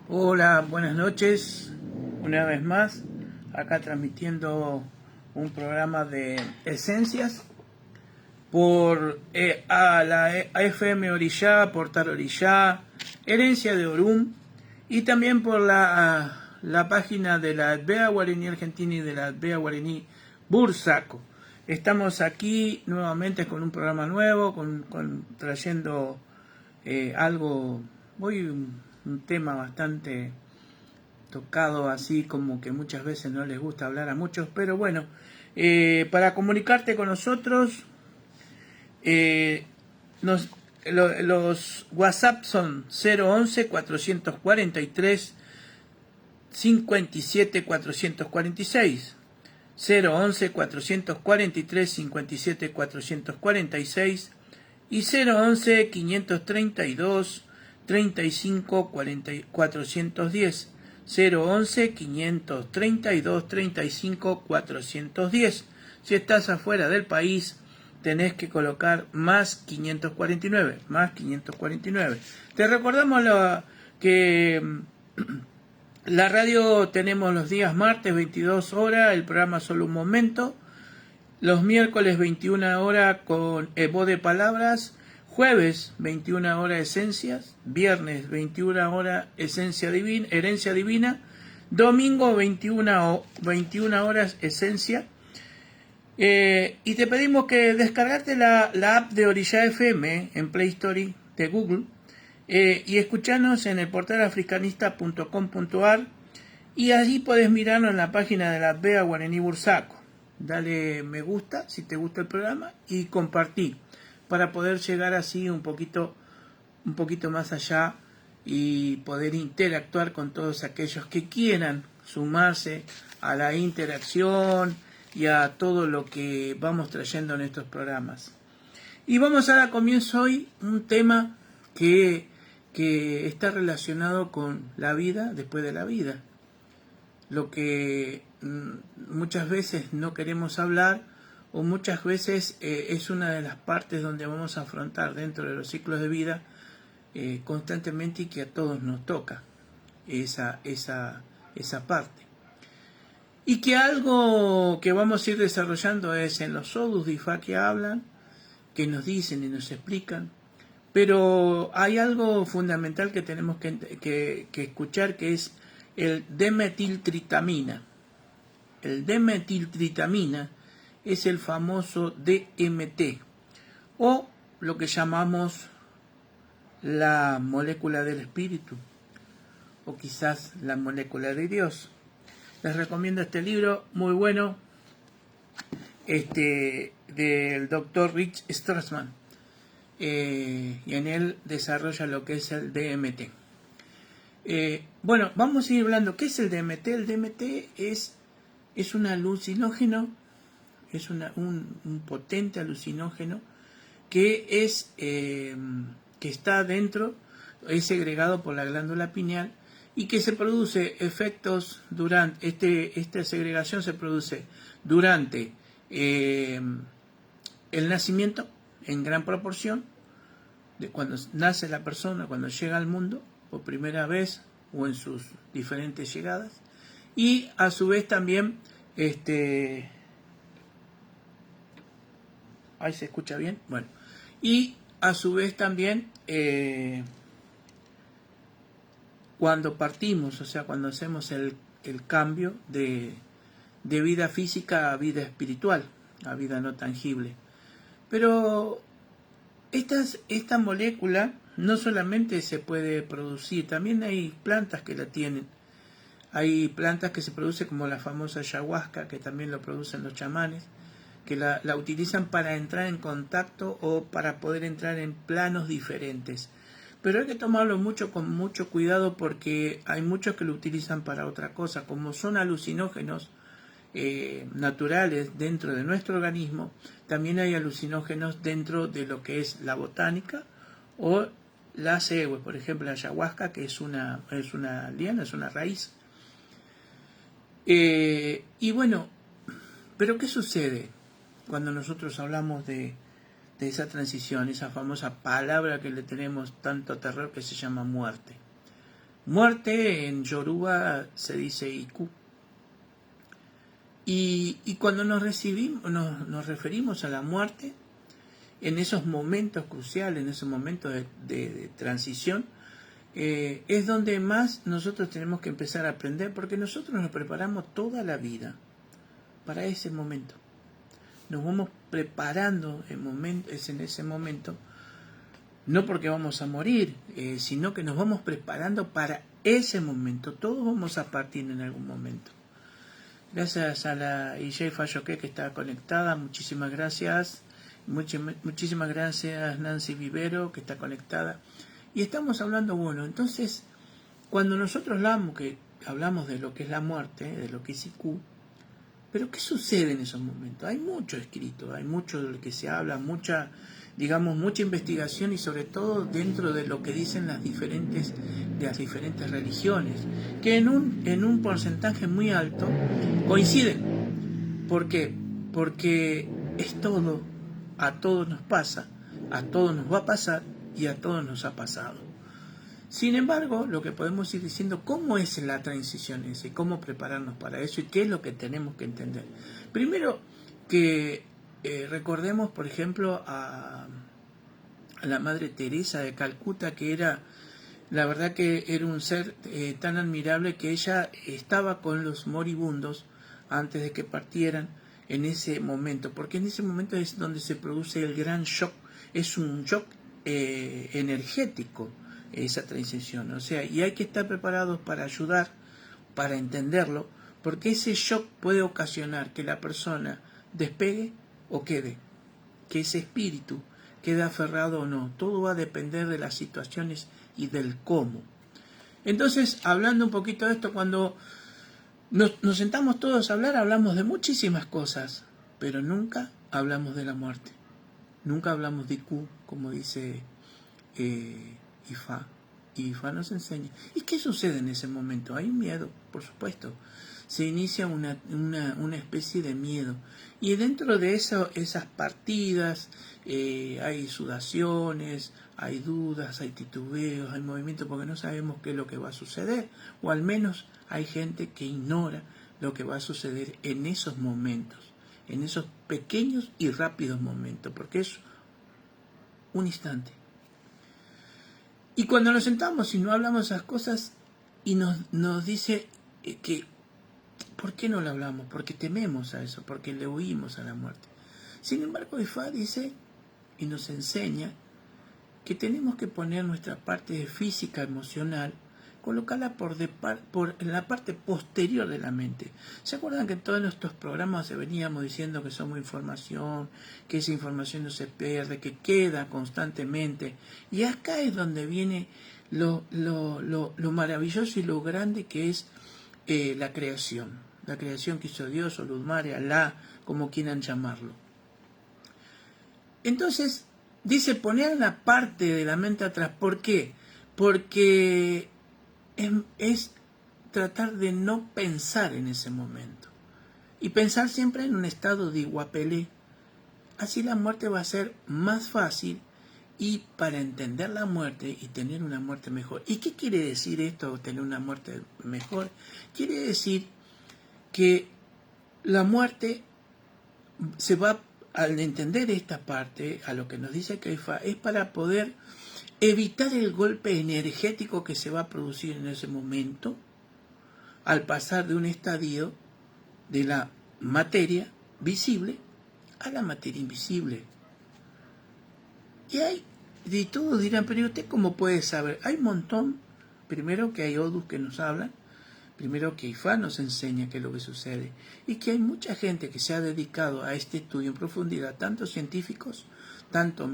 Hola, buenas noches. Una vez más, acá transmitiendo un programa de esencias por a la FM Orillá, Portal Orillá, Herencia de Orum y también por la página de la Advea Guaraní Argentina y de la Advea Guaraní Bursaco. Estamos aquí nuevamente con un programa nuevo, trayendo algo, hoy un tema bastante tocado así como que muchas veces no les gusta hablar a muchos, pero bueno, para comunicarte con nosotros, eh, nos, los WhatsApp son 011 443 57 446, 011 443 57 446 y 011 532 35 40 410, 011 532 35 410. Si estás afuera del país, tenés que colocar más 549, más 549. Te recordamos que la radio tenemos los días martes 22 horas, el programa Solo un Momento, los miércoles 21 horas con voz de palabras, jueves 21 horas esencias, viernes 21 horas esencia divina, herencia divina, domingo 21 horas esencia. Y te pedimos que descargarte la app de Orillá FM en Play Store de Google y escuchanos en el portal africanista.com.ar y allí podés mirarnos en la página de la Advea Guaraní Bursaco. Dale me gusta si te gusta el programa y compartí para poder llegar así un poquito más allá y poder interactuar con todos aquellos que quieran sumarse a la interacción y a todo lo que vamos trayendo en estos programas. Y vamos a dar comienzo hoy un tema que está relacionado con la vida después de la vida. Lo que muchas veces no queremos hablar o muchas veces es una de las partes donde vamos a afrontar dentro de los ciclos de vida constantemente y que a todos nos toca esa parte. Y que algo que vamos a ir desarrollando es en los Odus de Ifá que hablan, que nos dicen y nos explican, pero hay algo fundamental que tenemos que escuchar, que es el D-metiltritamina. El D-metiltritamina es el famoso DMT, o lo que llamamos la molécula del espíritu, o quizás la molécula de Dios. Les recomiendo este libro muy bueno, del doctor Rich Strassman, y en él desarrolla lo que es el DMT. Bueno, vamos a ir hablando. ¿Qué es el DMT? El DMT es un alucinógeno, es un potente alucinógeno que que está dentro, es segregado por la glándula pineal y que se produce efectos durante, esta segregación se produce durante el nacimiento en gran proporción, de cuando nace la persona, cuando llega al mundo por primera vez o en sus diferentes llegadas, y a su vez también ahí se escucha bien, bueno, y a su vez también cuando partimos, o sea, cuando hacemos el cambio de vida física a vida espiritual, a vida no tangible. Pero esta molécula no solamente se puede producir, también hay plantas que la tienen. Hay plantas que se producen como la famosa ayahuasca, que también lo producen los chamanes, que la utilizan para entrar en contacto o para poder entrar en planos diferentes. Pero hay que tomarlo con mucho cuidado porque hay muchos que lo utilizan para otra cosa. Como son alucinógenos naturales dentro de nuestro organismo, también hay alucinógenos dentro de lo que es la botánica o la cehue, por ejemplo la ayahuasca, que es una liana, es una raíz. Y bueno, pero ¿qué sucede cuando nosotros hablamos de esa transición, esa famosa palabra que le tenemos tanto terror que se llama muerte? Muerte en Yoruba se dice Iku. Y cuando nos referimos a la muerte, en esos momentos cruciales, en esos momentos de transición, es donde más nosotros tenemos que empezar a aprender, porque nosotros nos preparamos toda la vida para ese momento. Nos vamos preparando en ese momento, no porque vamos a morir, sino que nos vamos preparando para ese momento. Todos vamos a partir en algún momento. Gracias a la IJ Fayoque que está conectada, muchísimas gracias. Muchísimas gracias Nancy Vivero que está conectada. Y estamos hablando, bueno, entonces, cuando nosotros hablamos de lo que es la muerte, de lo que es IQ, pero ¿qué sucede en esos momentos? Hay mucho escrito, hay mucho de lo que se habla, mucha investigación y sobre todo dentro de lo que dicen las diferentes religiones, que en un porcentaje muy alto coinciden. ¿Por qué? Porque es todo, a todos nos pasa, a todos nos va a pasar y a todos nos ha pasado. Sin embargo, lo que podemos ir diciendo, ¿cómo es la transición esa y cómo prepararnos para eso y qué es lo que tenemos que entender? Primero, que recordemos, por ejemplo, a la Madre Teresa de Calcuta, que la verdad que era un ser tan admirable, que ella estaba con los moribundos antes de que partieran en ese momento, porque en ese momento es donde se produce el gran shock, es un shock energético, esa transición, o sea, y hay que estar preparados para ayudar, para entenderlo, porque ese shock puede ocasionar que la persona despegue o quede, que ese espíritu quede aferrado o no. Todo va a depender de las situaciones y del cómo. Entonces, hablando un poquito de esto, cuando nos sentamos todos a hablar, hablamos de muchísimas cosas, pero nunca hablamos de la muerte. Nunca hablamos de Iku, como dice Ifá. Y Ifá nos enseña. ¿Y qué sucede en ese momento? Hay miedo, por supuesto. Se inicia una especie de miedo. Y dentro de esas partidas hay sudaciones, hay dudas, hay titubeos, hay movimiento, porque no sabemos qué es lo que va a suceder. O al menos hay gente que ignora lo que va a suceder en esos momentos, en esos pequeños y rápidos momentos, porque es un instante. Y cuando nos sentamos y no hablamos esas cosas y nos dice que ¿por qué no lo hablamos? Porque tememos a eso, porque le huimos a la muerte. Sin embargo, Ifá dice y nos enseña que tenemos que poner nuestra parte física, emocional, colocarla en la parte posterior de la mente. ¿Se acuerdan que en todos nuestros programas veníamos diciendo que somos información, que esa información no se pierde, que queda constantemente? Y acá es donde viene lo maravilloso y lo grande que es la creación que hizo Dios o Luz Madre, Alá, como quieran llamarlo. Entonces, dice poner la parte de la mente atrás. ¿Por qué? Porque es tratar de no pensar en ese momento. Y pensar siempre en un estado de iguapelé. Así la muerte va a ser más fácil y para entender la muerte y tener una muerte mejor. ¿Y qué quiere decir esto, tener una muerte mejor? Quiere decir que la muerte se va, al entender esta parte, a lo que nos dice Keifa, es para poder evitar el golpe energético que se va a producir en ese momento al pasar de un estadio de la materia visible a la materia invisible. Y todos dirán, pero ¿usted cómo puede saber? Hay un montón, primero que hay odus que nos hablan, primero que Ifá nos enseña qué es lo que sucede, y que hay mucha gente que se ha dedicado a este estudio en profundidad, tanto científicos, tanto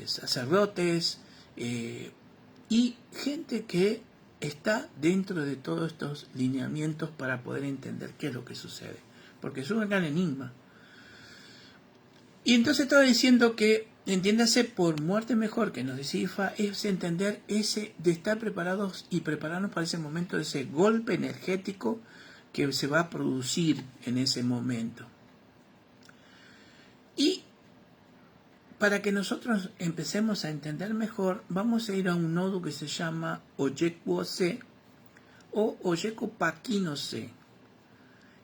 sacerdotes y gente que está dentro de todos estos lineamientos para poder entender qué es lo que sucede, porque es un gran enigma. Y entonces estaba diciendo que, entiéndase por muerte mejor, que nos decía Ifá, es entender ese de estar preparados y prepararnos para ese momento, de ese golpe energético que se va a producir en ese momento. Y para que nosotros empecemos a entender mejor, vamos a ir a un nodo que se llama Oyekuose o Oyekupakinose.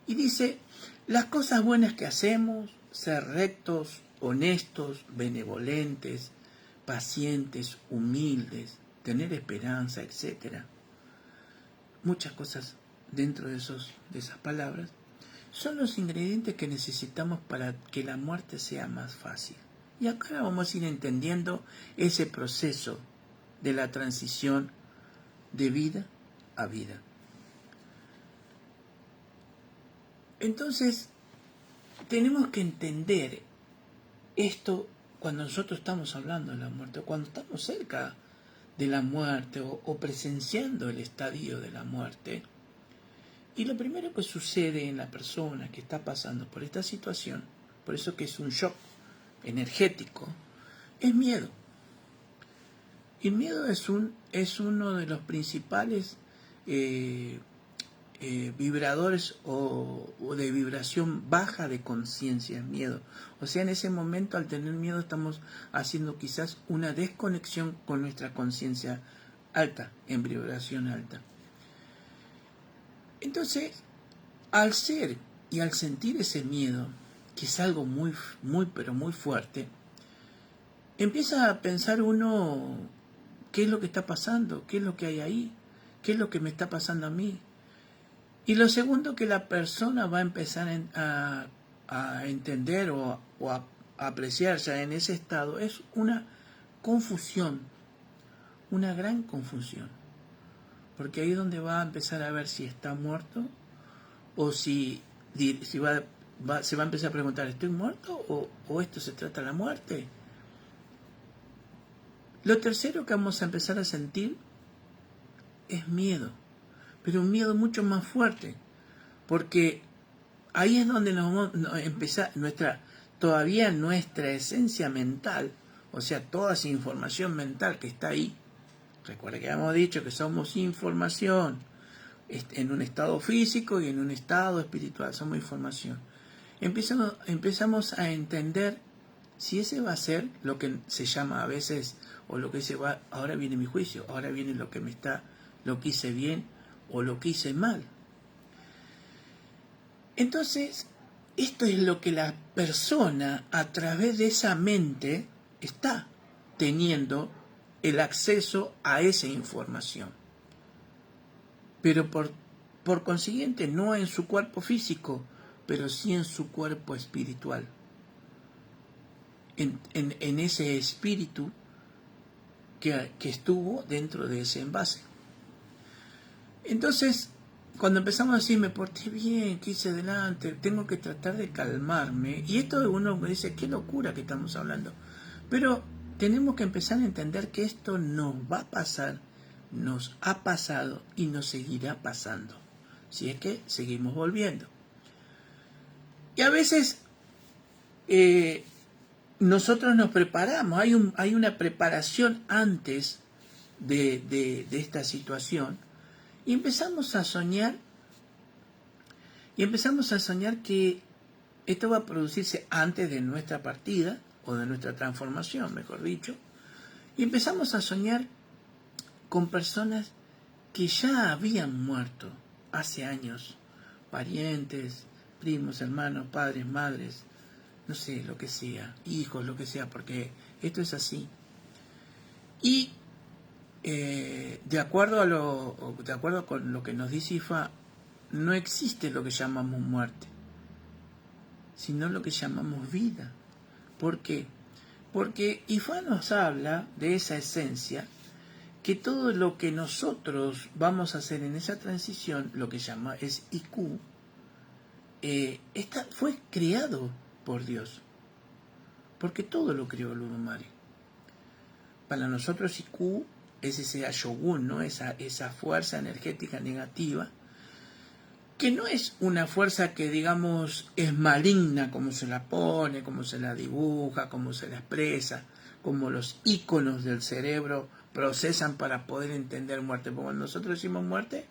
Y dice, las cosas buenas que hacemos, ser rectos, honestos, benevolentes, pacientes, humildes, tener esperanza, etc. Muchas cosas dentro de esas palabras son los ingredientes que necesitamos para que la muerte sea más fácil. Y acá vamos a ir entendiendo ese proceso de la transición de vida a vida. Entonces, tenemos que entender esto cuando nosotros estamos hablando de la muerte, cuando estamos cerca de la muerte o presenciando el estadio de la muerte. Y lo primero que sucede en la persona que está pasando por esta situación, por eso que es un shock energético, es miedo. Y el miedo es uno de los principales vibradores o de vibración baja de conciencia, miedo. O sea, en ese momento, al tener miedo, estamos haciendo quizás una desconexión con nuestra conciencia alta, en vibración alta. Entonces, al ser y al sentir ese miedo, que es algo muy, pero muy fuerte, empieza a pensar uno qué es lo que está pasando, qué es lo que hay ahí, qué es lo que me está pasando a mí. Y lo segundo que la persona va a empezar a entender o a apreciar ya en ese estado es una confusión, una gran confusión. Porque ahí es donde va a empezar a ver si está muerto o si se va a empezar a preguntar, ¿estoy muerto o esto se trata de la muerte? Lo tercero que vamos a empezar a sentir es miedo, pero un miedo mucho más fuerte, porque ahí es donde nos empieza todavía nuestra esencia mental, o sea, toda esa información mental que está ahí. Recuerda que habíamos dicho que somos información, en un estado físico y en un estado espiritual, somos información. Empezamos a entender si ese va a ser lo que se llama a veces, o lo que se va, ahora viene mi juicio, ahora viene lo que hice bien o lo que hice mal. Entonces, esto es lo que la persona a través de esa mente está teniendo el acceso a esa información. Pero por consiguiente no en su cuerpo físico, pero sí en su cuerpo espiritual. En ese espíritu que estuvo dentro de ese envase. Entonces, cuando empezamos a decir, me porté bien, quise adelante, tengo que tratar de calmarme. Y esto uno me dice, qué locura que estamos hablando. Pero tenemos que empezar a entender que esto nos va a pasar, nos ha pasado y nos seguirá pasando. Si es que seguimos volviendo. Y a veces nosotros nos preparamos, hay una preparación antes de esta situación. Y empezamos a soñar que esto va a producirse antes de nuestra partida, o de nuestra transformación, mejor dicho. Y empezamos a soñar con personas que ya habían muerto hace años, parientes, primos, hermanos, padres, madres, no sé, lo que sea, hijos, lo que sea, porque esto es así. Y de acuerdo con lo que nos dice Ifá, no existe lo que llamamos muerte, sino lo que llamamos vida. ¿Por qué? Porque Ifá nos habla de esa esencia, que todo lo que nosotros vamos a hacer en esa transición, lo que llama es IQ, fue creado por Dios, porque todo lo creó el Urumare. Para nosotros IQ es ese Ashogun, ¿no? Esa fuerza energética negativa, que no es una fuerza que, digamos, es maligna, como se la pone, como se la dibuja, como se la expresa, como los íconos del cerebro procesan para poder entender muerte. Porque cuando nosotros decimos muerte,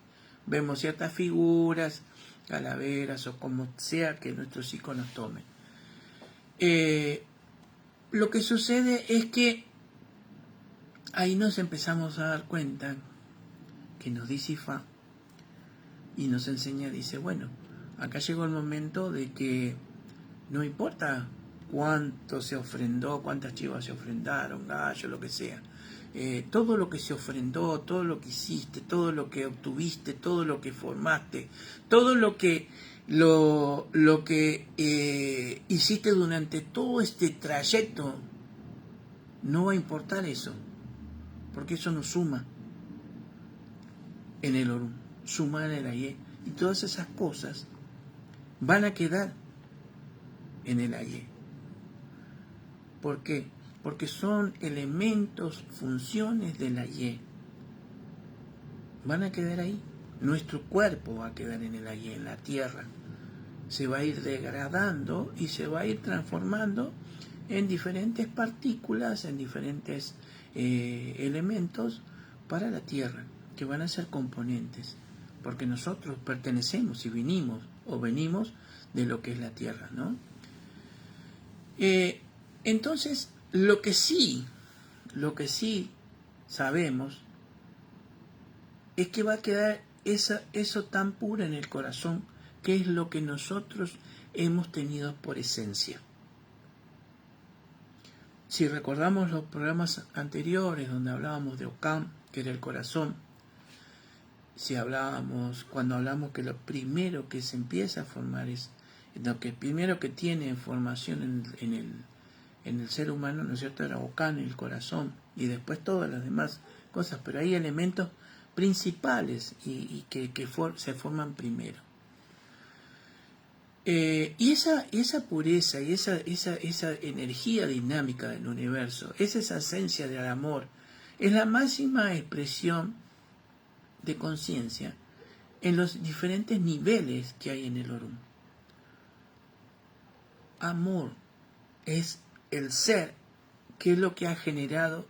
vemos ciertas figuras, calaveras o como sea que nuestros íconos tomen. lo que sucede es que ahí nos empezamos a dar cuenta que nos dice Ifá y nos enseña, dice, bueno, acá llegó el momento de que no importa cuánto se ofrendó, cuántas chivas se ofrendaron, gallo, lo que sea. Todo lo que se ofrendó, todo lo que hiciste, todo lo que obtuviste, todo lo que formaste, todo lo que hiciste durante todo este trayecto, no va a importar eso, porque eso no suma en el Orum, suma en el Ayé, y todas esas cosas van a quedar en el Ayé. ¿Por qué? Porque son elementos, funciones del Ayé. Van a quedar ahí. Nuestro cuerpo va a quedar en el Ayé, en la tierra. Se va a ir degradando y se va a ir transformando en diferentes partículas, en diferentes elementos para la tierra, que van a ser componentes. Porque nosotros pertenecemos y venimos de lo que es la tierra, ¿no? Entonces, lo que sí sabemos es que va a quedar eso tan puro en el corazón, que es lo que nosotros hemos tenido por esencia. Si recordamos los programas anteriores donde hablábamos de Ockham, que era el corazón, cuando hablamos que lo primero que se empieza a formar es, lo que primero que tiene formación en el ser humano, ¿no es cierto?, era Ockham, el corazón, y después todas las demás cosas, pero hay elementos principales y que se forman primero. Y esa pureza y esa energía dinámica del universo, esa esencia del amor, es la máxima expresión de conciencia en los diferentes niveles que hay en el Orum. Amor es el ser, que es lo que ha generado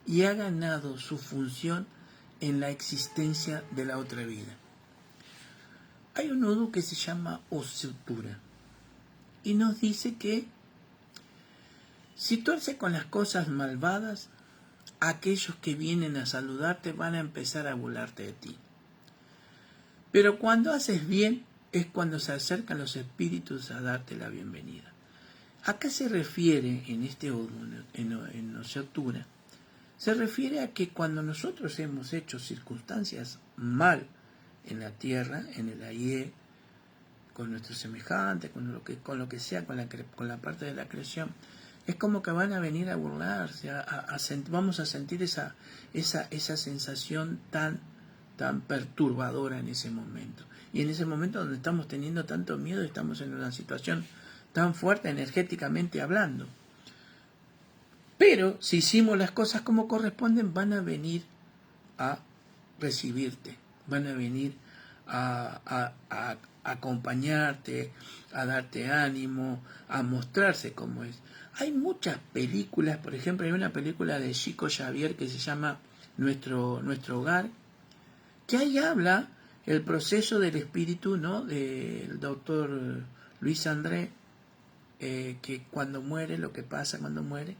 y ha ganado su función en la existencia de la otra vida. Hay un nudo que se llama Osutura y nos dice que si tú haces con las cosas malvadas, aquellos que vienen a saludarte van a empezar a burlarte de ti. Pero cuando haces bien es cuando se acercan los espíritus a darte la bienvenida. Acá se refiere en este en Osutura, se refiere a que cuando nosotros hemos hecho circunstancias mal en la tierra, en el Ayé, con nuestros semejantes, con lo que sea, con la parte de la creación, es como que van a venir a burlarse, vamos a sentir esa sensación tan perturbadora en ese momento. Y en ese momento donde estamos teniendo tanto miedo, estamos en una situación tan fuerte energéticamente hablando. Pero si hicimos las cosas como corresponden, van a venir a recibirte, van a venir a acompañarte, a darte ánimo, a mostrarse como es. Hay muchas películas, por ejemplo, hay una película de Chico Xavier que se llama Nuestro Hogar, que ahí habla el proceso del espíritu, ¿no?, del doctor Luis André, que cuando muere, lo que pasa cuando muere.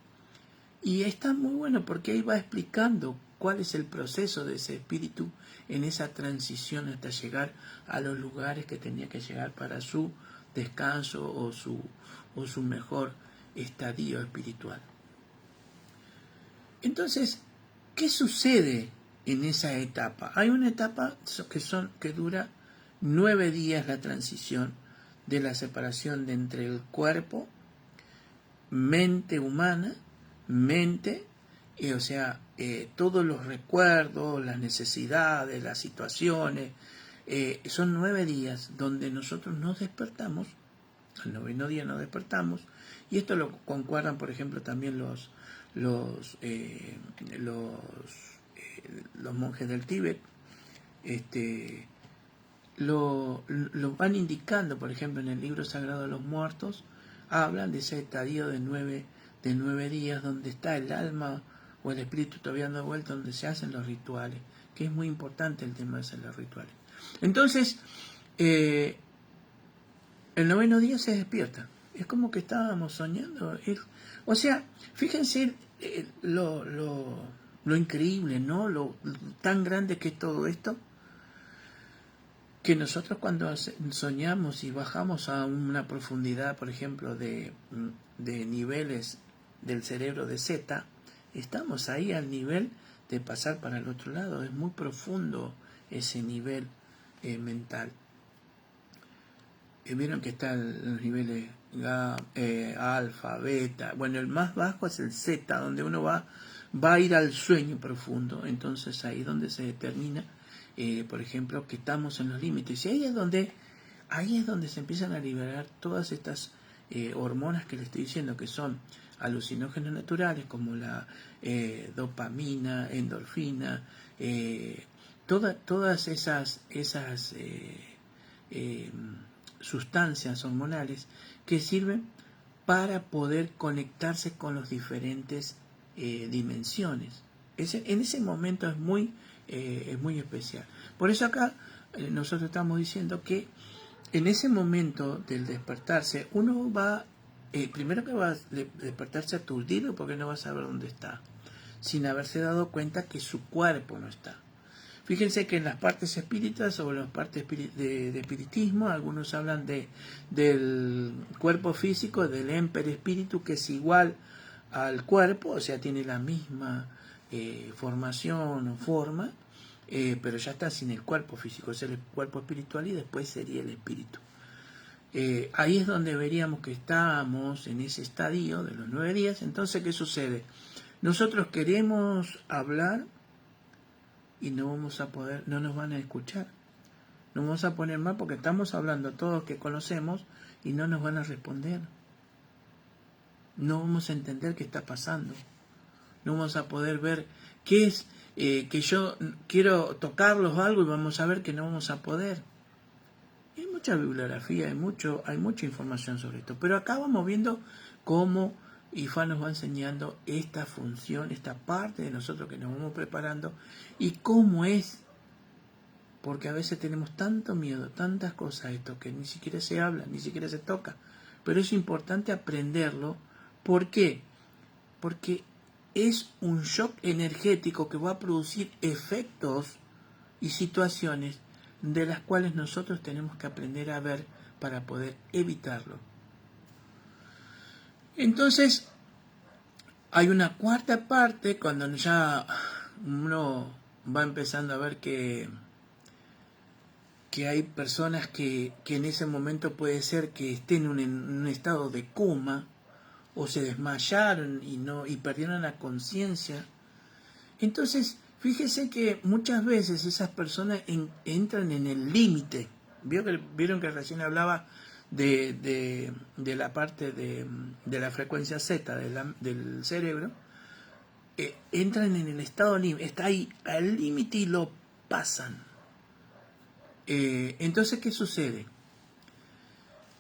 Y está muy bueno porque ahí va explicando cuál es el proceso de ese espíritu en esa transición hasta llegar a los lugares que tenía que llegar para su descanso o su mejor estadio espiritual. Entonces, ¿qué sucede en esa etapa? Hay una etapa que dura 9 días, la transición de la separación de entre el cuerpo, mente humana, todos los recuerdos, las necesidades, las situaciones, son 9 días donde nosotros nos despertamos, al 9º día nos despertamos, y esto lo concuerdan, por ejemplo, también los monjes del Tíbet, lo van indicando, por ejemplo, en el libro sagrado de los muertos, hablan de ese estadio de 9 días donde está el alma o el espíritu todavía no vuelto, donde se hacen los rituales, que es muy importante el tema de hacer los rituales. Entonces, el 9º día se despierta, Es como que estábamos soñando. O sea, fíjense lo increíble, ¿no? Lo tan grande que es todo esto, que nosotros cuando soñamos y bajamos a una profundidad, por ejemplo, de niveles del cerebro de Z, estamos ahí al nivel de pasar para el otro lado. Es muy profundo ese nivel mental. Vieron que están los niveles alfa, beta. Bueno, el más bajo es el Z, donde uno va a ir al sueño profundo. Entonces ahí es donde se determina, por ejemplo, que estamos en los límites. Y ahí es donde se empiezan a liberar todas estas hormonas que les estoy diciendo, que son alucinógenos naturales, como la dopamina, endorfina, todas esas sustancias hormonales que sirven para poder conectarse con las diferentes dimensiones. En ese momento es muy especial. Por eso acá nosotros estamos diciendo que en ese momento del despertarse, uno va, primero que va a despertarse aturdido porque no va a saber dónde está, sin haberse dado cuenta que su cuerpo no está. Fíjense que en las partes espíritas o en las partes de espiritismo, algunos hablan del cuerpo físico, del espíritu, que es igual al cuerpo, o sea, tiene la misma formación o forma, pero ya está sin el cuerpo físico, es el cuerpo espiritual y después sería el espíritu. Ahí es donde veríamos que estamos en ese estadio de los 9 días. Entonces, ¿qué sucede? Nosotros queremos hablar y no vamos a poder, no nos van a escuchar. Nos vamos a poner mal porque estamos hablando todos que conocemos y no nos van a responder. No vamos a entender qué está pasando. No vamos a poder ver qué es que yo quiero tocarlos o algo y vamos a ver que no vamos a poder. Hay mucha bibliografía, hay mucha información sobre esto. Pero acá vamos viendo cómo Ifá nos va enseñando esta función, esta parte de nosotros que nos vamos preparando y cómo es, porque a veces tenemos tanto miedo, tantas cosas a esto que ni siquiera se habla, ni siquiera se toca, pero es importante aprenderlo. ¿Por qué? Porque es un shock energético que va a producir efectos y situaciones de las cuales nosotros tenemos que aprender a ver para poder evitarlo. Entonces, hay una cuarta parte cuando ya uno va empezando a ver que hay personas que en ese momento puede ser que estén en un estado de coma o se desmayaron y perdieron la conciencia. Entonces, fíjese que muchas veces esas personas entran en el límite. Vieron que recién hablaba de la parte de la frecuencia Z del cerebro. Entran en el estado límite, está ahí al límite y lo pasan. Entonces, ¿qué sucede?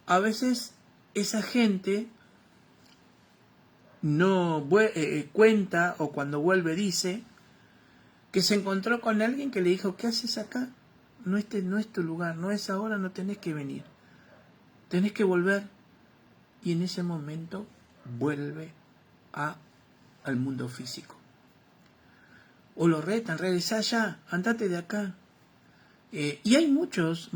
A veces esa gente no cuenta, o cuando vuelve dice que se encontró con alguien que le dijo: ¿qué haces acá? No, no es tu lugar, no es ahora, no tenés que venir, tenés que volver. Y en ese momento vuelve al mundo físico. O lo retan: regresá ya, andate de acá. Y hay muchos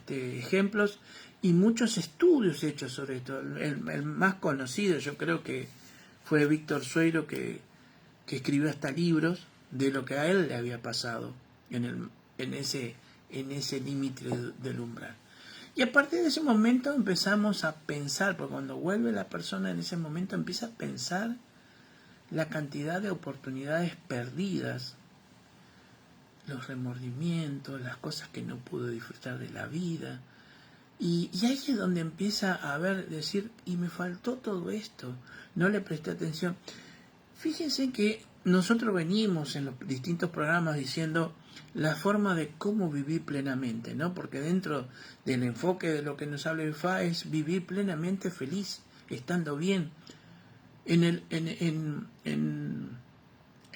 ejemplos y muchos estudios hechos sobre esto. El más conocido, yo creo que fue Víctor Sueiro, que escribió hasta libros de lo que a él le había pasado en ese límite del umbral. Y a partir de ese momento empezamos a pensar, porque cuando vuelve la persona en ese momento empieza a pensar la cantidad de oportunidades perdidas, los remordimientos, las cosas que no pudo disfrutar de la vida. Y ahí es donde empieza a decir: y me faltó todo esto, no le presté atención. Fíjense que nosotros venimos en los distintos programas diciendo la forma de cómo vivir plenamente, ¿no? Porque dentro del enfoque de lo que nos habla Ifá es vivir plenamente feliz, estando bien. En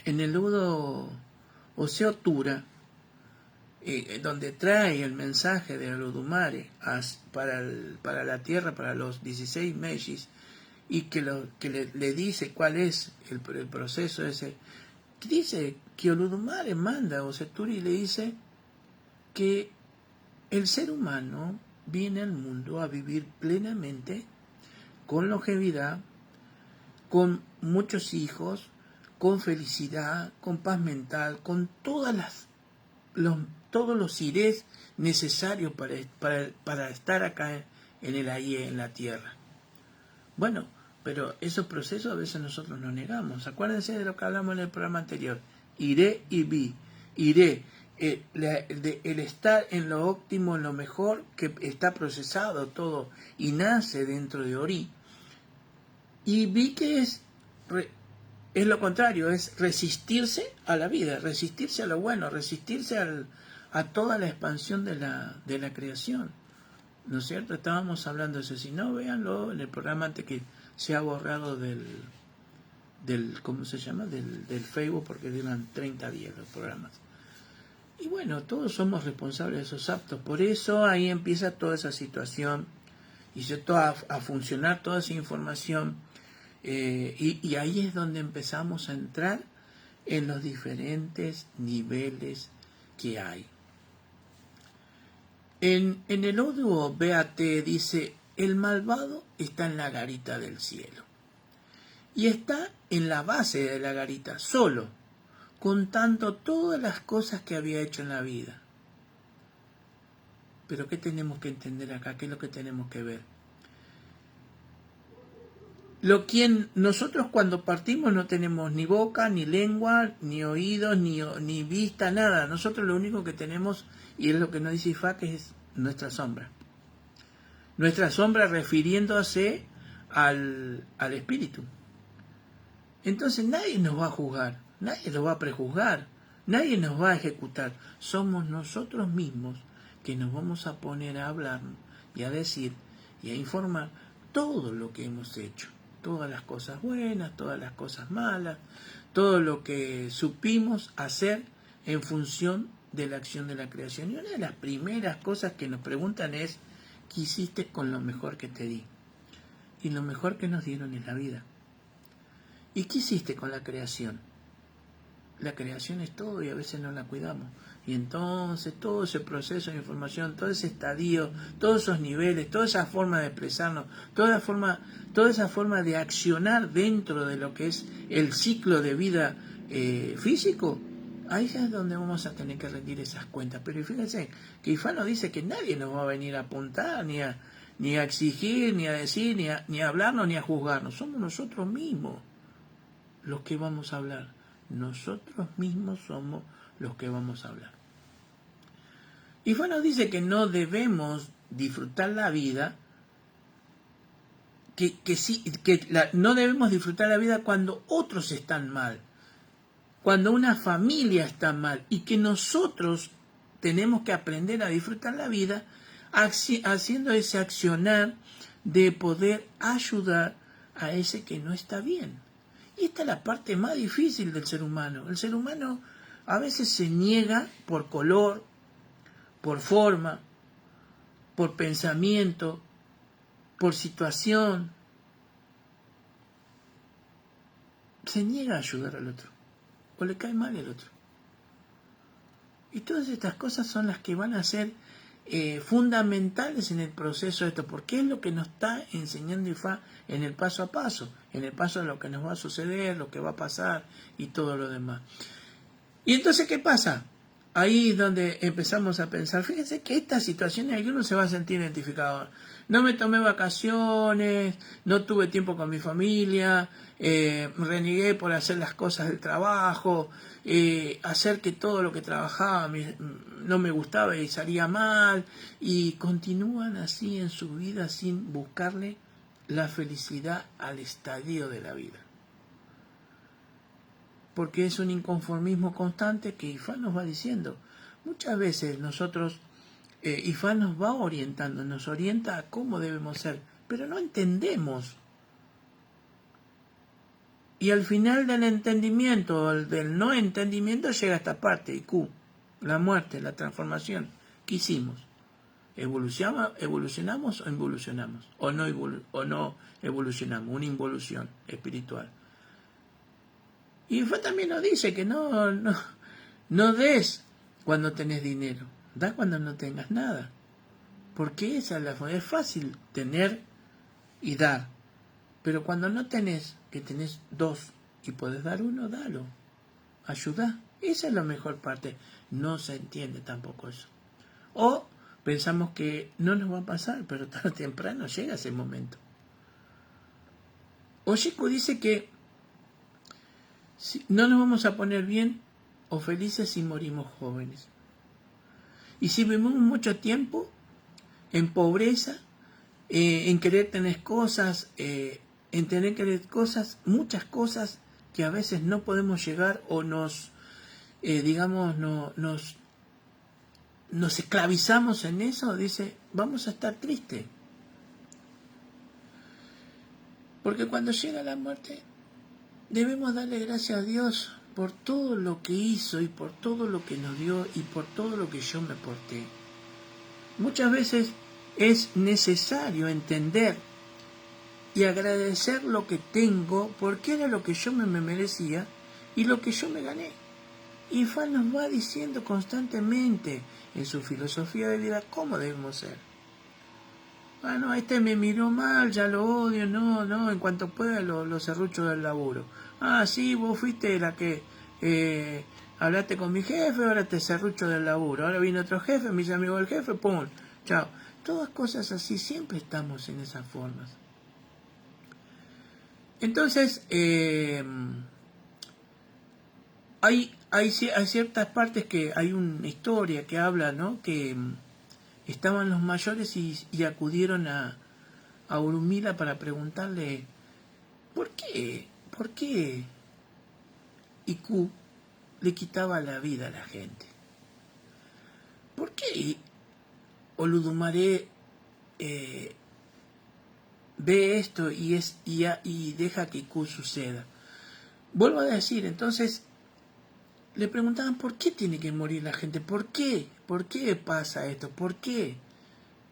el Udo Oseo Tura donde trae el mensaje de Olodumare para la tierra, para los 16 Meshis, y que le dice cuál es el proceso ese, que dice que Olodumare manda a Oseturi y le dice que el ser humano viene al mundo a vivir plenamente, con longevidad, con muchos hijos, con felicidad, con paz mental, con todos los irés necesarios para estar acá en el aire, en la tierra. Bueno, pero esos procesos a veces nosotros nos negamos. Acuérdense de lo que hablamos en el programa anterior. Iré y vi. Iré, el estar en lo óptimo, en lo mejor, que está procesado todo y nace dentro de Ori. Y vi que es lo contrario, es resistirse a la vida, resistirse a lo bueno, resistirse a toda la expansión de la creación. ¿No es cierto? Estábamos hablando de eso. Si no, véanlo en el programa antes que se ha borrado del ¿cómo se llama? Del Facebook, porque duran 30 días los programas. Y bueno, todos somos responsables de esos actos. Por eso ahí empieza toda esa situación y se a funcionar toda esa información. Y ahí es donde empezamos a entrar en los diferentes niveles que hay. En el Oduo BAT dice, el malvado está en la garita del cielo. Y está en la base de la garita, solo, contando todas las cosas que había hecho en la vida. Pero ¿qué tenemos que entender acá? ¿Qué es lo que tenemos que ver? Nosotros cuando partimos no tenemos ni boca, ni lengua, ni oídos, ni vista, nada. Nosotros lo único que tenemos, y es lo que nos dice Ifá, que es nuestra sombra. Nuestra sombra refiriéndose al espíritu. Entonces nadie nos va a juzgar, nadie nos va a prejuzgar, nadie nos va a ejecutar. Somos nosotros mismos que nos vamos a poner a hablar y a decir y a informar todo lo que hemos hecho. Todas las cosas buenas, todas las cosas malas, todo lo que supimos hacer en función de la acción de la creación. Y una de las primeras cosas que nos preguntan es, ¿qué hiciste con lo mejor que te di? Y lo mejor que nos dieron es la vida. ¿Y qué hiciste con la creación? La creación es todo y a veces no la cuidamos. Y entonces todo ese proceso de información, todo ese estadio, todos esos niveles, toda esa forma de expresarnos, toda esa forma de accionar dentro de lo que es el ciclo de vida físico, ahí es donde vamos a tener que rendir esas cuentas. Pero fíjense que Ifá nos dice que nadie nos va a venir a apuntar, ni a exigir, ni a decir, ni a hablarnos, ni a juzgarnos. Somos nosotros mismos los que vamos a hablar. Nosotros mismos somos los que vamos a hablar. Y nos dice que no debemos disfrutar la vida, no debemos disfrutar la vida cuando otros están mal, cuando una familia está mal, y que nosotros tenemos que aprender a disfrutar la vida haciendo ese accionar de poder ayudar a ese que no está bien. Y esta es la parte más difícil del ser humano. El ser humano a veces se niega por color, por forma, por pensamiento, por situación. Se niega a ayudar al otro, o le cae mal el otro. Y todas estas cosas son las que van a ser fundamentales en el proceso de esto, porque es lo que nos está enseñando Ifá en el paso a paso, en el paso de lo que nos va a suceder, lo que va a pasar y todo lo demás. Y entonces, ¿qué pasa? Ahí es donde empezamos a pensar, fíjense que estas situaciones alguno se va a sentir identificado. No me tomé vacaciones, no tuve tiempo con mi familia, renegué por hacer las cosas del trabajo, hacer que todo lo que trabajaba no me gustaba y salía mal, y continúan así en su vida sin buscarle la felicidad al estadio de la vida. Porque es un inconformismo constante que Ifá nos va diciendo. Muchas veces nosotros, Ifá nos va orientando, nos orienta a cómo debemos ser, pero no entendemos. Y al final del entendimiento, o del no entendimiento, llega esta parte, IQ. la muerte, la transformación. ¿Qué hicimos? ¿Evolucionamos o involucionamos? ¿O no evolucionamos? Una involución espiritual. Y fue también nos dice que no des cuando tenés dinero, da cuando no tengas nada. Porque esa es la forma. Es fácil tener y dar, pero cuando no tenés, que tenés dos y podés dar uno, dalo. Ayuda. Esa es la mejor parte. No se entiende tampoco eso. O pensamos que no nos va a pasar, pero tarde o temprano llega ese momento. Oshiku dice que no nos vamos a poner bien o felices si morimos jóvenes. Y si vivimos mucho tiempo en pobreza, en querer tener cosas, en tener que querer cosas, muchas cosas que a veces no podemos llegar o nos esclavizamos en eso, dice, vamos a estar tristes. Porque cuando llega la muerte, debemos darle gracias a Dios por todo lo que hizo y por todo lo que nos dio y por todo lo que yo me porté. Muchas veces es necesario entender y agradecer lo que tengo porque era lo que yo me merecía y lo que yo me gané. Y Fan nos va diciendo constantemente en su filosofía de vida cómo debemos ser. Bueno, este me miró mal, ya lo odio, no, en cuanto pueda lo serrucho del laburo. Ah, sí, vos fuiste la que hablaste con mi jefe, ahora te serrucho del laburo. Ahora viene otro jefe, me dice amigo del jefe, pum, chao. Todas cosas así, siempre estamos en esas formas. Entonces, hay ciertas partes que hay una historia que habla, ¿no? Que estaban los mayores y acudieron a Orunmila para preguntarle ¿por qué Iku le quitaba la vida a la gente? ¿Por qué Oludumare ve esto y deja que Iku suceda? Vuelvo a decir, entonces le preguntaban ¿por qué tiene que morir la gente? ¿Por qué? ¿Por qué pasa esto? ¿Por qué?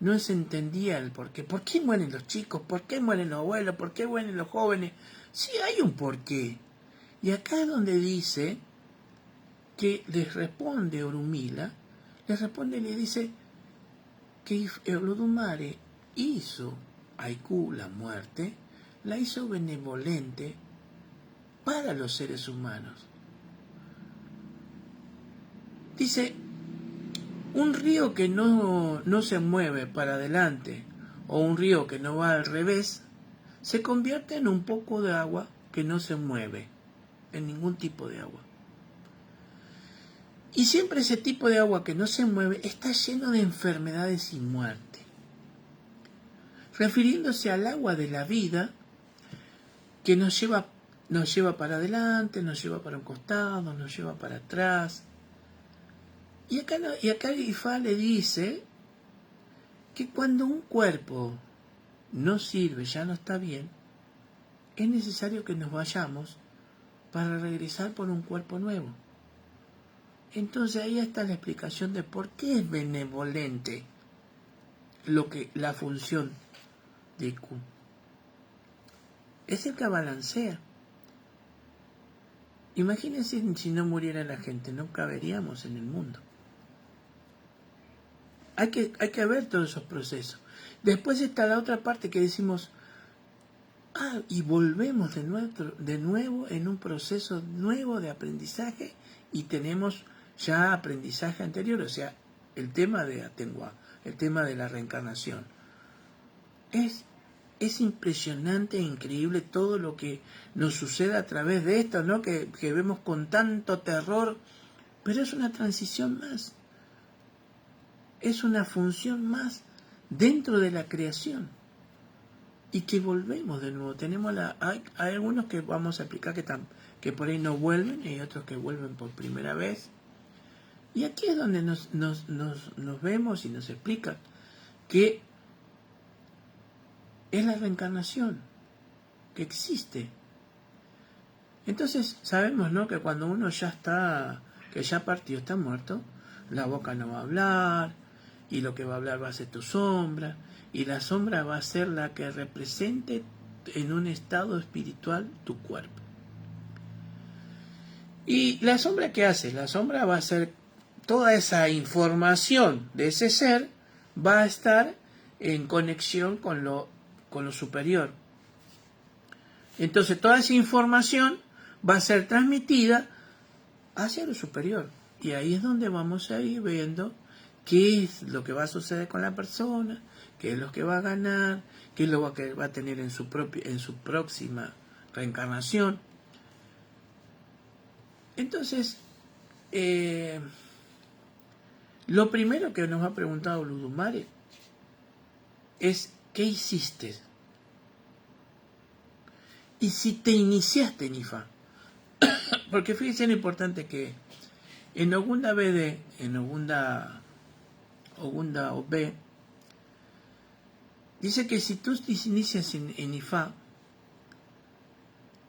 No se entendía el por qué. ¿Por qué mueren los chicos? ¿Por qué mueren los abuelos? ¿Por qué mueren los jóvenes? Sí hay un porqué. Y acá es donde dice que les responde Orunmila, y le dice que Olodumare hizo a Iku la muerte, la hizo benevolente para los seres humanos. Dice, un río que no se mueve para adelante o un río que no va al revés, se convierte en un poco de agua que no se mueve, en ningún tipo de agua. Y siempre ese tipo de agua que no se mueve está lleno de enfermedades y muerte. Refiriéndose al agua de la vida que nos lleva para adelante, nos lleva para un costado, nos lleva para atrás. Y acá Ifá le dice que cuando un cuerpo no sirve, ya no está bien, es necesario que nos vayamos para regresar por un cuerpo nuevo. Entonces ahí está la explicación de por qué es benevolente la función de Iku. Es el que balancea. Imagínense si no muriera la gente, no caberíamos en el mundo. Hay que ver todos esos procesos. Después está la otra parte que decimos, y volvemos de nuevo en un proceso nuevo de aprendizaje y tenemos ya aprendizaje anterior, o sea, el tema de Atenghua, el tema de la reencarnación. Es impresionante e increíble todo lo que nos sucede a través de esto, ¿no? Que vemos con tanto terror, pero es una transición más. Es una función más dentro de la creación. Y que volvemos de nuevo. Hay algunos que vamos a explicar que por ahí no vuelven y hay otros que vuelven por primera vez. Y aquí es donde nos vemos y nos explica que es la reencarnación que existe. Entonces sabemos, ¿no? Que cuando uno ya está, que ya partió, está muerto, la boca no va a hablar, y lo que va a hablar va a ser tu sombra, y la sombra va a ser la que represente en un estado espiritual tu cuerpo. ¿Y la sombra qué hace? La sombra va a ser toda esa información de ese ser, va a estar en conexión con lo superior. Entonces toda esa información va a ser transmitida hacia lo superior. Y ahí es donde vamos a ir viendo qué es lo que va a suceder con la persona, qué es lo que va a ganar, qué es lo que va a tener en su próxima reencarnación. Entonces, lo primero que nos ha preguntado Ludumare es ¿qué hiciste? Y si te iniciaste en Ifá. Porque fíjense lo importante que en Ogunda BD, en Ogunda OB, dice que si tú te inicias en Ifá,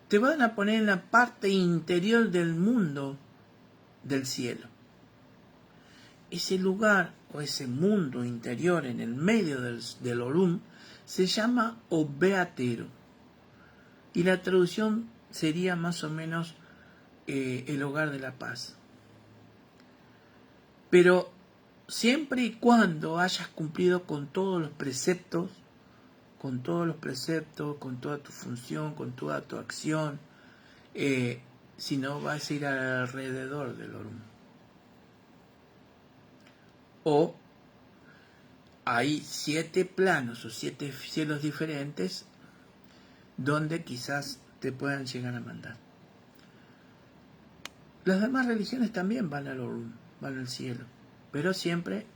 te van a poner en la parte interior del mundo del cielo. Ese lugar o ese mundo interior en el medio del Orum se llama Obeatero. Y la traducción sería más o menos el hogar de la paz. Pero siempre y cuando hayas cumplido con todos los preceptos, con toda tu función, con toda tu acción, si no vas a ir alrededor del Orum. O hay 7 planos o 7 cielos diferentes donde quizás te puedan llegar a mandar. Las demás religiones también van al Orum, van al cielo, pero siempre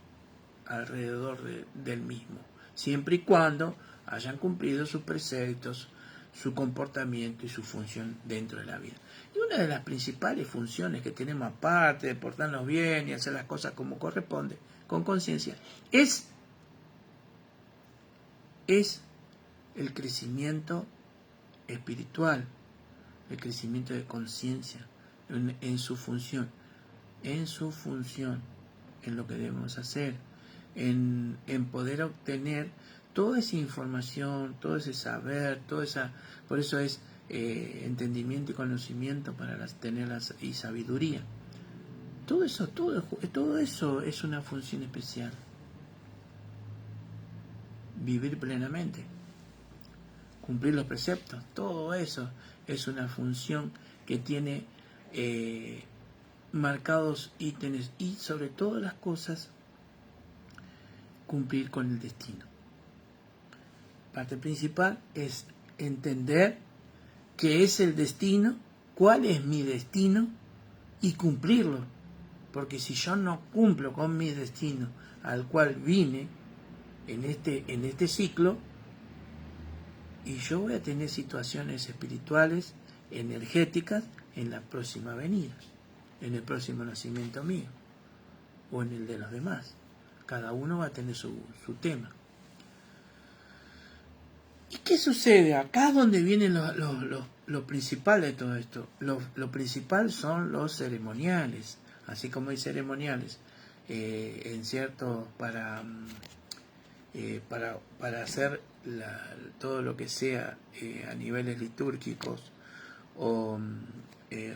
alrededor del mismo, siempre y cuando hayan cumplido sus preceptos, su comportamiento y su función dentro de la vida. Y una de las principales funciones que tenemos, aparte de portarnos bien y hacer las cosas como corresponde, con conciencia, es el crecimiento espiritual, el crecimiento de conciencia en su función, en lo que debemos hacer, en poder obtener toda esa información, todo ese saber, por eso es entendimiento y conocimiento para tenerlas y sabiduría. Todo eso es una función especial. Vivir plenamente, cumplir los preceptos, todo eso es una función que tiene marcados ítems y sobre todas las cosas cumplir con el destino. Parte principal es entender qué es el destino, cuál es mi destino y cumplirlo. Porque si yo no cumplo con mi destino al cual vine en este ciclo, y yo voy a tener situaciones espirituales, energéticas, en la próxima venida, en el próximo nacimiento mío, o en el de los demás. Cada uno va a tener su tema. ¿Y qué sucede? Acá es donde viene lo principal de todo esto. Lo principal son los ceremoniales. Así como hay ceremoniales para hacer todo lo que sea a niveles litúrgicos o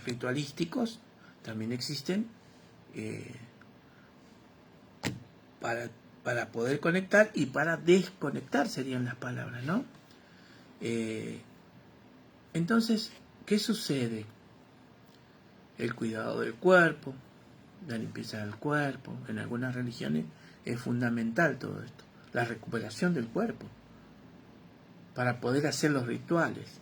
ritualísticos, también existen para poder conectar y para desconectar, serían las palabras, ¿no? Entonces, ¿qué sucede? El cuidado del cuerpo, la limpieza del cuerpo, en algunas religiones es fundamental todo esto, la recuperación del cuerpo, para poder hacer los rituales.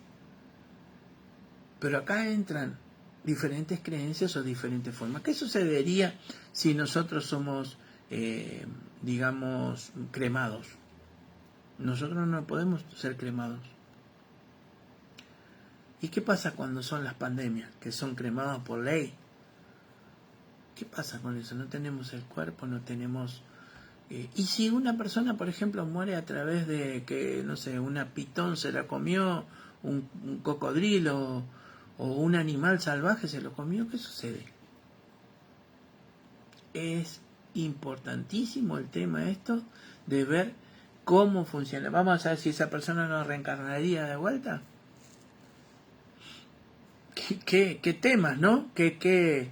Pero acá entran diferentes creencias o diferentes formas. ¿Qué sucedería si nosotros somos, digamos, cremados? Nosotros no podemos ser cremados. ¿Y qué pasa cuando son las pandemias, que son cremadas por ley? ¿Qué pasa con eso? No tenemos el cuerpo, no tenemos... y si una persona, por ejemplo, muere a través de que, no sé, una pitón se la comió, un cocodrilo o un animal salvaje se lo comió, ¿qué sucede? Es importantísimo el tema esto de ver cómo funciona. Vamos a ver si esa persona nos reencarnaría de vuelta. ¿Qué temas, ¿no? ¿Qué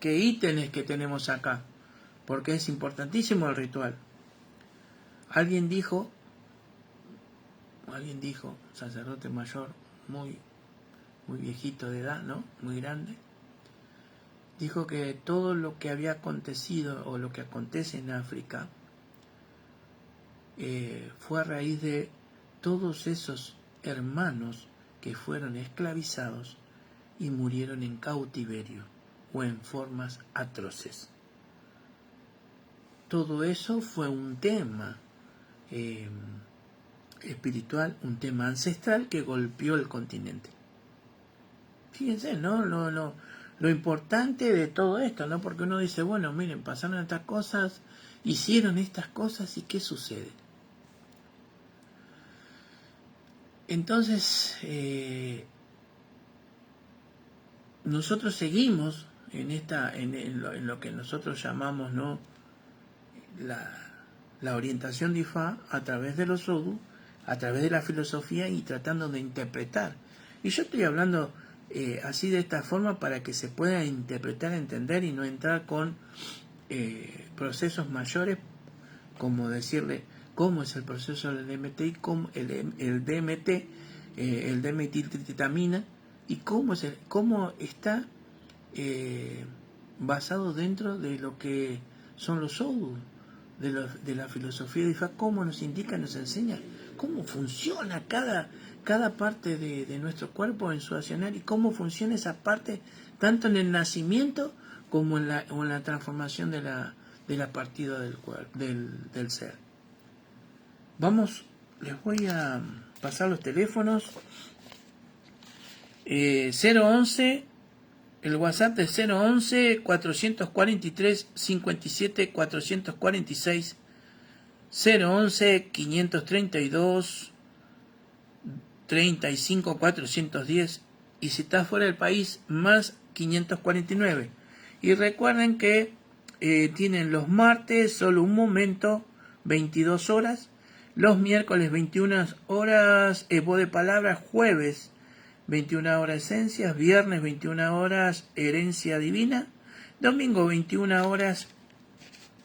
ítems que tenemos acá? Porque es importantísimo el ritual. Alguien dijo, sacerdote mayor, muy viejito de edad, ¿no? Muy grande, dijo que todo lo que había acontecido o lo que acontece en África fue a raíz de todos esos hermanos que fueron esclavizados y murieron en cautiverio o en formas atroces. Todo eso fue un tema espiritual, un tema ancestral que golpeó el continente. Fíjense, ¿no? Lo importante de todo esto, ¿no? Porque uno dice, bueno, miren, pasaron estas cosas, hicieron estas cosas, ¿y qué sucede? Entonces, nosotros seguimos en lo que nosotros llamamos, ¿no?, la orientación de Ifá a través de los Odu, a través de la filosofía y tratando de interpretar. Y yo estoy hablando así de esta forma para que se pueda interpretar, entender y no entrar con procesos mayores, como decirle cómo es el proceso del DMT y cómo el DMT, el D-metiltriptamina, y cómo está basado dentro de lo que son los Odu, de la filosofía de Ifá, cómo nos indica, nos enseña cómo funciona cada parte de nuestro cuerpo en su accionar y cómo funciona esa parte tanto en el nacimiento como en la transformación de la partida del ser. Vamos, les voy a pasar los teléfonos. 011, el WhatsApp es 011 443 57 446, 011 532 35 410, y si está fuera del país, más 549. Y recuerden que tienen los martes solo un momento, 22 horas, los miércoles 21 horas voz de palabras, jueves 21 horas esencias, viernes 21 horas herencia divina, domingo 21 horas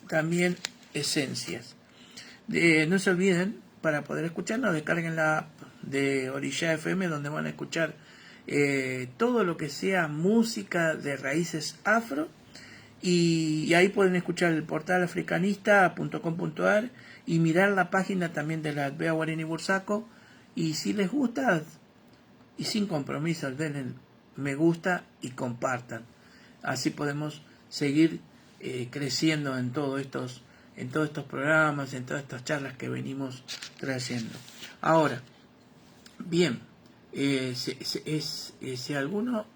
también esencias. No se olviden, para poder escucharnos, descarguen la app de Orilla FM, donde van a escuchar todo lo que sea música de raíces afro, y ahí pueden escuchar el portal africanista.com.ar y mirar la página también de la Albea Guarani Bursaco, y si les gusta, y sin compromiso, denle me gusta y compartan. Así podemos seguir creciendo en todos estos programas, en todas estas charlas que venimos trayendo. Ahora, bien, si alguno,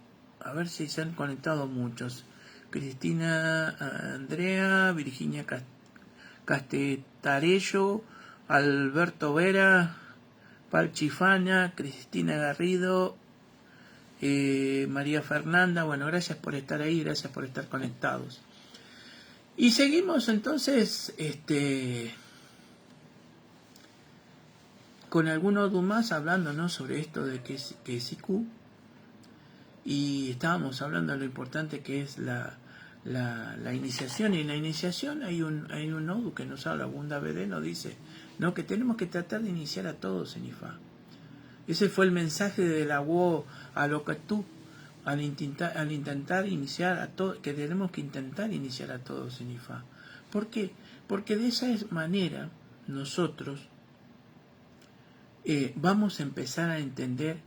a ver si se han conectado muchos. Cristina, Andrea, Virginia Castetarello, Alberto Vera, Palchifana, Cristina Garrido, María Fernanda. Bueno, gracias por estar ahí, gracias por estar conectados. Y seguimos entonces con algunos más hablando, ¿no?, sobre esto de que es IQ, y estábamos hablando de lo importante que es la iniciación. Y en la iniciación hay un Odu que nos habla, Bunda BD nos dice, ¿no?, que tenemos que tratar de iniciar a todos en Ifá. Ese fue el mensaje de la WO a lo que tú, al intentar iniciar a todos, que tenemos que intentar iniciar a todos en Ifá. ¿Por qué? Porque de esa manera nosotros vamos a empezar a entender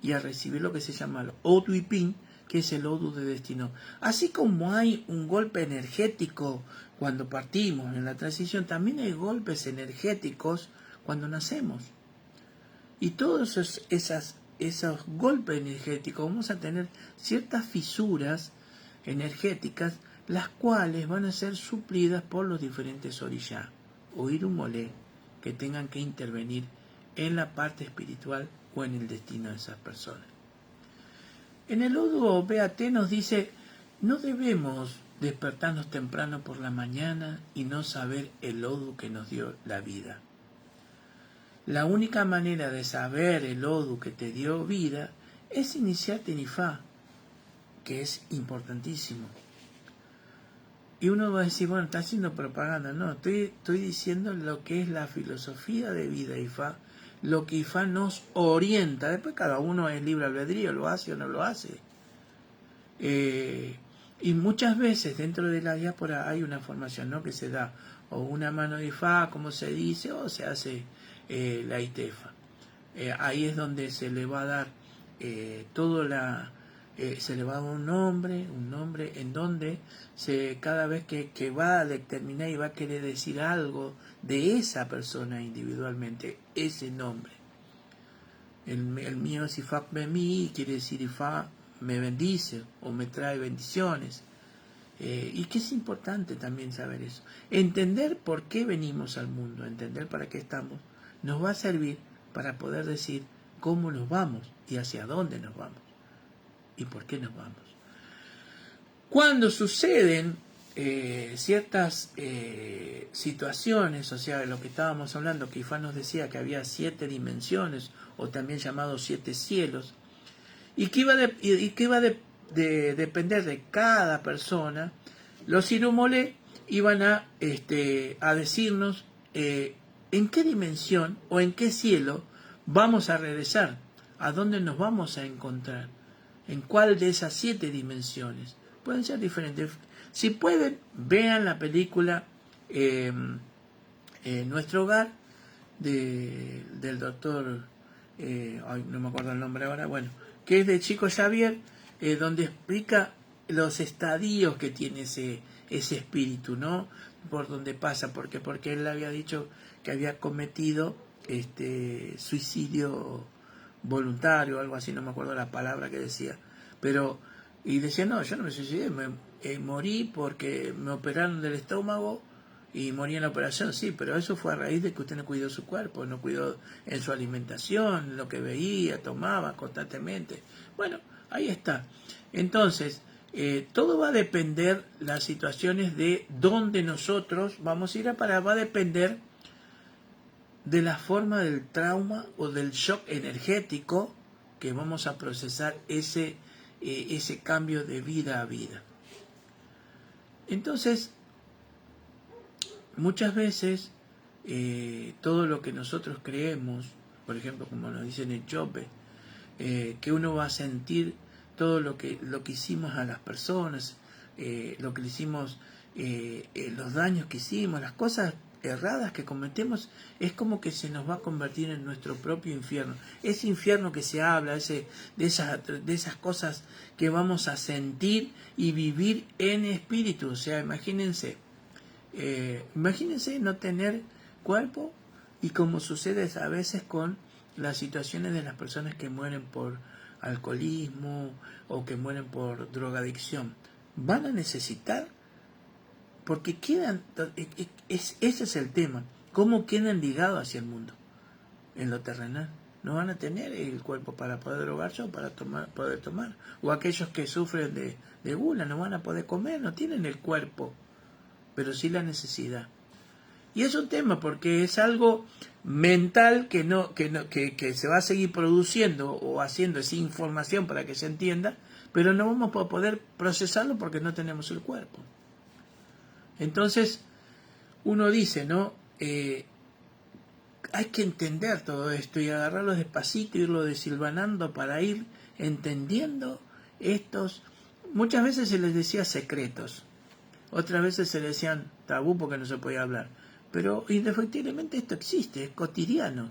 y a recibir lo que se llama el Odu Ipin, que es el Odu de destino. Así como hay un golpe energético cuando partimos en la transición, también hay golpes energéticos cuando nacemos. Y todos esos golpes energéticos vamos a tener ciertas fisuras energéticas, las cuales van a ser suplidas por los diferentes orishá o irumolé que tengan que intervenir en la parte espiritual o en el destino de esas personas. En el Odu BAT nos dice, no debemos despertarnos temprano por la mañana y no saber el Odu que nos dio la vida. La única manera de saber el Odu que te dio vida es iniciarte en Ifá, que es importantísimo. Y uno va a decir, bueno, está haciendo propaganda. No, estoy diciendo lo que es la filosofía de vida Ifá, lo que Ifá nos orienta. Después cada uno es libre albedrío, lo hace o no lo hace. Y muchas veces dentro de la diáspora hay una formación, ¿no?, que se da o una mano de Ifá, como se dice, o se hace la ITEFA. Ahí es donde se le va a dar se le va a dar un nombre en donde cada vez que va a determinar y va a querer decir algo de esa persona individualmente, ese nombre. El mío es Ifá Memi, quiere decir Ifá me bendice o me trae bendiciones. Y que es importante también saber eso. Entender por qué venimos al mundo, entender para qué estamos, nos va a servir para poder decir cómo nos vamos y hacia dónde nos vamos y por qué nos vamos. Cuando suceden ciertas situaciones, o sea, de lo que estábamos hablando, que Ifá nos decía que había 7 dimensiones, o también llamados 7 cielos, y que iba a depender de cada persona, los Irumolé iban a decirnos en qué dimensión o en qué cielo vamos a regresar, a dónde nos vamos a encontrar, en cuál de esas 7 dimensiones. Pueden ser diferentes. Si pueden, vean la película Nuestro Hogar del doctor, no me acuerdo el nombre ahora, bueno, que es de Chico Xavier, donde explica los estadios que tiene ese espíritu, ¿no? Por donde pasa, porque él había dicho que había cometido suicidio voluntario, algo así, no me acuerdo la palabra que decía, y decía, no, yo no me suicidé, morí porque me operaron del estómago y morí en la operación, sí, pero eso fue a raíz de que usted no cuidó su cuerpo, no cuidó en su alimentación, lo que veía, tomaba constantemente. Bueno, ahí está. Entonces, todo va a depender, las situaciones de dónde nosotros vamos a ir a parar, va a depender de la forma del trauma o del shock energético que vamos a procesar ese cambio de vida a vida. Entonces, muchas veces todo lo que nosotros creemos, por ejemplo, como nos dicen en Jobe, que uno va a sentir todo lo que hicimos a las personas, lo que le hicimos, los daños que hicimos, las cosas erradas que cometemos, es como que se nos va a convertir en nuestro propio infierno. Ese infierno que se habla, de esas cosas que vamos a sentir y vivir en espíritu. O sea, imagínense no tener cuerpo, y como sucede a veces con las situaciones de las personas que mueren por alcoholismo o que mueren por drogadicción, van a necesitar, porque ese es el tema, cómo quedan ligados hacia el mundo, en lo terrenal. No van a tener el cuerpo para poder drogarse o para poder tomar, o aquellos que sufren de gula no van a poder comer, no tienen el cuerpo, pero sí la necesidad. Y es un tema porque es algo mental que se va a seguir produciendo o haciendo esa información para que se entienda, pero no vamos a poder procesarlo porque no tenemos el cuerpo. Entonces, uno dice, ¿no? Hay que entender todo esto y agarrarlo despacito, irlo desilvanando para ir entendiendo estos. Muchas veces se les decía secretos, otras veces se les decían tabú porque no se podía hablar. Pero indefectiblemente esto existe, es cotidiano.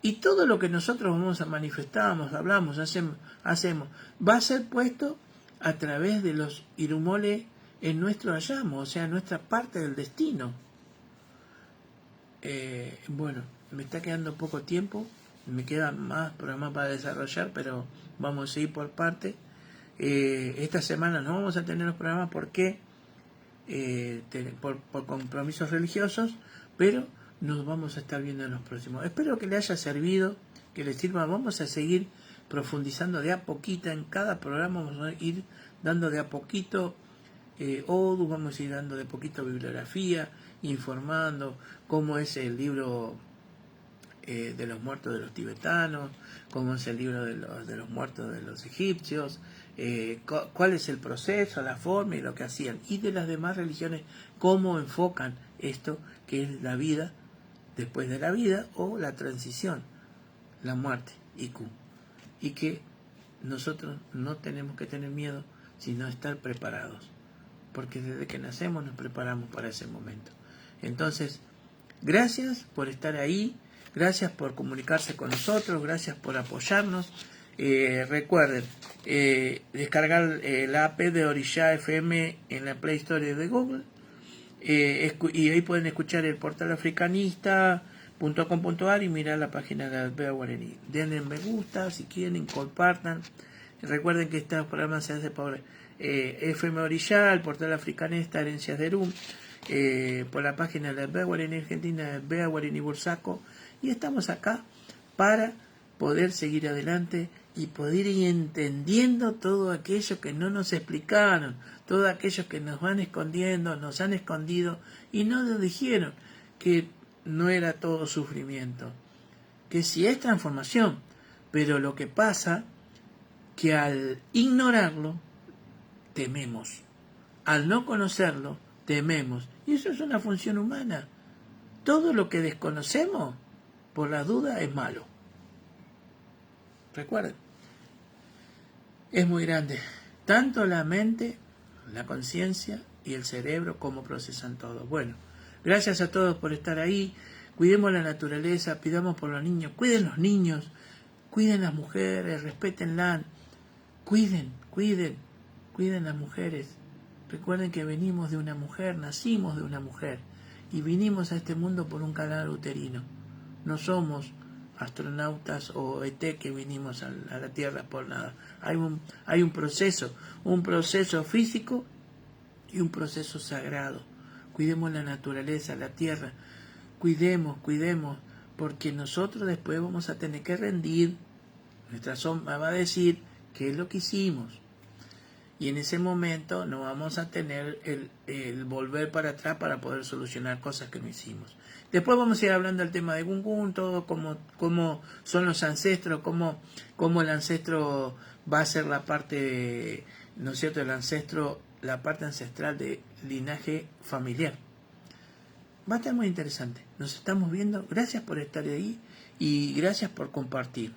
Y todo lo que nosotros vamos a manifestamos, hablamos, hacemos, va a ser puesto a través de los Irumolé en nuestro Ayamo, o sea, nuestra parte del destino. Bueno, me está quedando poco tiempo, me quedan más programas para desarrollar, pero vamos a ir por parte. Esta semana no vamos a tener los programas porque por compromisos religiosos, pero nos vamos a estar viendo en los próximos. Espero que le haya servido, que le sirva. Vamos a seguir profundizando de a poquita en cada programa, vamos a ir dando de a poquito Odus, vamos a ir dando de poquito bibliografía, informando cómo es el libro de los muertos de los tibetanos, cómo es el libro de los muertos de los egipcios, cuál es el proceso, la forma y lo que hacían, y de las demás religiones, cómo enfocan esto que es la vida después de la vida o la transición, la muerte, y que nosotros no tenemos que tener miedo, sino estar preparados, porque desde que nacemos nos preparamos para ese momento. Entonces, gracias por estar ahí, gracias por comunicarse con nosotros, gracias por apoyarnos. Recuerden, descargar la app de Orishá FM en la Play Store de Google, y ahí pueden escuchar el portal africanista.com.ar y mirar la página de Albea Guarani. Denle me gusta si quieren, compartan. Recuerden que este programa se hace por FM Orishá, el portal africanista, Herencias de Rum, por la página de Albea Guarani Argentina, Albea Guarani Bursaco, y estamos acá para poder seguir adelante y poder ir entendiendo todo aquello que no nos explicaron, todo aquello que nos van escondiendo, nos han escondido y no nos dijeron que no era todo sufrimiento, que sí es transformación, pero lo que pasa que al ignorarlo tememos, al no conocerlo tememos, y eso es una función humana. Todo lo que desconocemos por la duda es malo. Recuerden, es muy grande, tanto la mente, la conciencia y el cerebro, como procesan todo. Bueno, gracias a todos por estar ahí. Cuidemos la naturaleza, pidamos por los niños, cuiden los niños, cuiden las mujeres, respétenlas, cuiden las mujeres. Recuerden que venimos de una mujer, nacimos de una mujer y vinimos a este mundo por un canal uterino. No somos astronautas o ET que vinimos a la Tierra por nada. Hay un proceso físico y un proceso sagrado. Cuidemos la naturaleza, la tierra. Cuidemos, porque nosotros después vamos a tener que rendir. Nuestra sombra va a decir qué es lo que hicimos. Y en ese momento no vamos a tener el volver para atrás para poder solucionar cosas que no hicimos. Después vamos a ir hablando del tema de Gungun, todo cómo son los ancestros, cómo el ancestro va a ser la parte, ¿no es cierto?, el ancestro, la parte ancestral de linaje familiar. Va a estar muy interesante. Nos estamos viendo. Gracias por estar ahí y gracias por compartir.